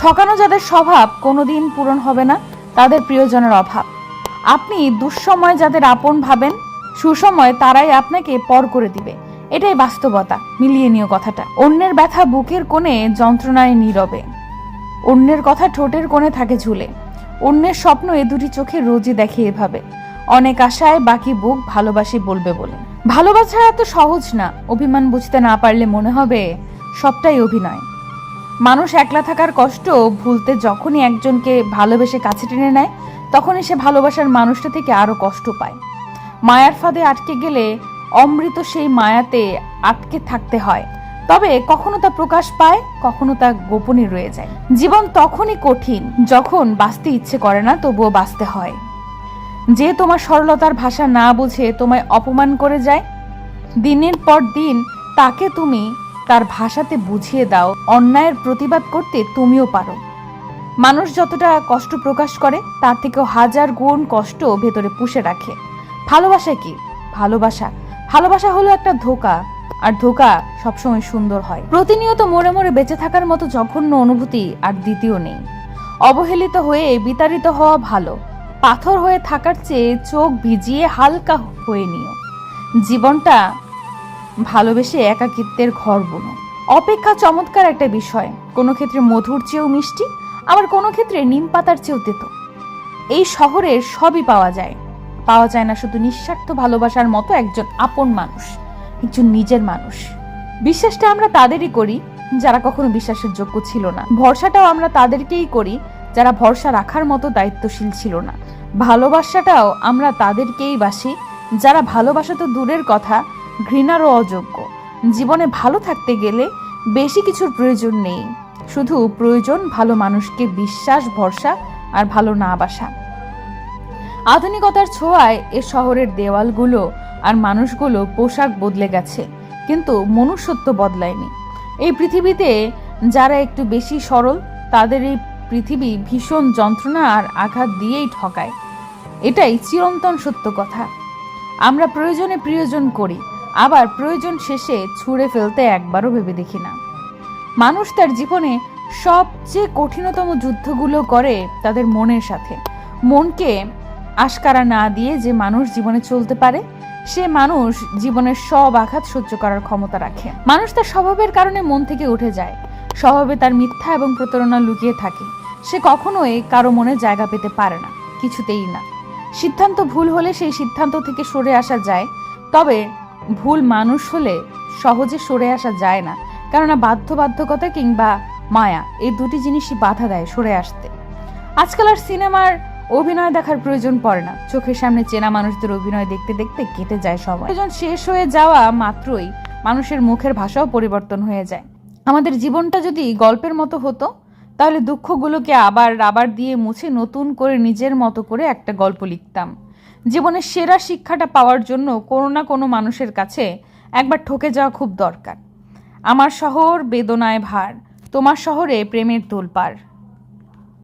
ঠকানো যাদের স্বভাব কোনোদিন পূরণ হবে না, তাদের প্রিয়জনের অভাব। আপনি দুঃসময় যাদের আপন ভাবেন, সুসময় তারাই আপনাকে পর করে দিবে। এটাই বাস্তবতা, মিলিয়ে নিও কথাটা। অন্যের ব্যথা বুকের কোণে যন্ত্রণায় নীরবে, অন্যের কথা ঠোঁটের কোণে থাকে ঝুলে, অন্যের স্বপ্ন এ দুটি চোখে রোজই দেখে এভাবে। অনেক আশায় বাকি বুক ভালোবাসি বলবে বলে। ভালোবাসা এত সহজ না, অভিমান বুঝতে না পারলে মনে হবে সবটাই অভিনয়। মানুষ একলা থাকার কষ্ট ভুলতে যখনই একজনকে ভালোবেসে কাছে টেনে নেয়, তখনই সে ভালোবাসার মানুষটা থেকে আরো কষ্ট পায়। মায়ার ফাঁদে আটকে গেলে অমৃত সেই মায়াতে আটকে থাকতে হয়, তবে কখনো তা প্রকাশ পায়, কখনো তা গোপনে রয়ে যায়। জীবন তখনই কঠিন যখন বাঁচতে ইচ্ছে করে না, তবুও বাঁচতে হয়। যে তোমার সরলতার ভাষা না বুঝে তোমায় অপমান করে যায়, দিনের পর দিন তাকে তুমি তার ভাষাতে বুঝিয়ে দাও অন্যায়ের প্রতিবাদ করতে তুমিও পারো। মানুষ যতটা কষ্ট প্রকাশ করে তার থেকেও হাজার গুণ কষ্ট ভেতরে পুষে রাখে। ভালোবাসা কি? ভালোবাসা হলো একটা ধোঁকা, আর ধোঁকা সবসময় সুন্দর হয়। প্রতিনিয়ত মরে মরে বেঁচে থাকার মতো জঘন্য অনুভূতি আর দ্বিতীয় নেই। অবহেলিত হয়ে বিতাড়িত হওয়া ভালো, পাথর হয়ে থাকার চেয়ে চোখ ভিজিয়ে হালকা হয়ে নিও। জীবনটা ভালোবেসে একাকিত্বের ঘর বুনো। অপেক্ষা চমৎকার একটা বিষয়, কোনো ক্ষেত্রে মধুর চেয়েও মিষ্টি, আবার কোনো ক্ষেত্রে নিম পাতার চেয়েও তেতো। এই শহরের সবই পাওয়া যায় না শুধু নিঃস্বার্থ ভালোবাসার মতো একজন আপন মানুষ, একজন নিজের মানুষ। বিশ্বাসটা আমরা তাদেরই করি যারা কখনো বিশ্বাসের যোগ্য ছিল না। ভরসাটাও আমরা তাদেরকেই করি যারা ভরসা রাখার মতো দায়িত্বশীল ছিল না। ভালোবাসাটাও আমরা তাদেরকেই বাসি যারা ভালোবাসা তো দূরের কথা, ঘৃণারও অযোগ্য। জীবনে ভালো থাকতে গেলে বেশি কিছুর প্রয়োজন নেই, শুধু প্রয়োজন ভালো মানুষকে বিশ্বাস, ভরসা আর ভালো না বাসা। আধুনিকতার ছোঁয়ায় এ শহরের দেওয়ালগুলো আর মানুষগুলো পোশাক বদলে গেছে, কিন্তু মনুষ্যত্ব বদলায়নি। এই পৃথিবীতে যারা একটু বেশি সরল, তাদের এই পৃথিবী ভীষণ যন্ত্রণা আর আঘাত দিয়েই ঠকায়। এটাই চিরন্তন সত্য কথা। আমরা প্রয়োজনে প্রিয়জন করি, আবার প্রয়োজন শেষে ছুঁড়ে ফেলতে একবারও ভেবে দেখি না। মানুষ তার জীবনে সবচেয়ে কঠিনতম যুদ্ধগুলো করে তাদের মনের সাথে। মনকে আশকারা না দিয়ে যে মানুষ জীবনে চলতে পারে, সে মানুষ জীবনের সব আঘাত সহ্য করার ক্ষমতা রাখে। মানুষ তার স্বভাবের কারণে মন থেকে উঠে যায়, স্বভাবে তার মিথ্যা এবং প্রতারণা লুকিয়ে থাকে। সে কখনোই কারো মনে জায়গা পেতে পারে না, কিছুতেই না। সিদ্ধান্ত ভুল হলে সেই সিদ্ধান্ত থেকে সরে আসা যায়, তবে ভুল মানুষ হলে সহজে সরে আসা যায় না, কেননা বাধ্যবাধকতা কিংবা মায়া এই দুটি জিনিসই বাধা দেয় সরে আসতে। আজকাল আর সিনেমার অভিনয় দেখার প্রয়োজন পড়ে না, চোখের সামনে চেনা মানুষদের অভিনয় দেখতে দেখতে কেটে যায় সময়। প্রয়োজন শেষ হয়ে যাওয়া মাত্রই মানুষের মুখের ভাষাও পরিবর্তন হয়ে যায়। আমাদের জীবনটা যদি গল্পের মতো হতো, তাহলে দুঃখগুলোকে আবার দিয়ে মুছে নতুন করে নিজের মতো করে একটা গল্প লিখতাম। জীবনের সেরা শিক্ষাটা পাওয়ার জন্য কোনো না কোনো মানুষের কাছে একবার ঠকে যাওয়া খুব দরকার। আমার শহর বেদনায় ভার, তোমার শহরে প্রেমের তোলপাড়।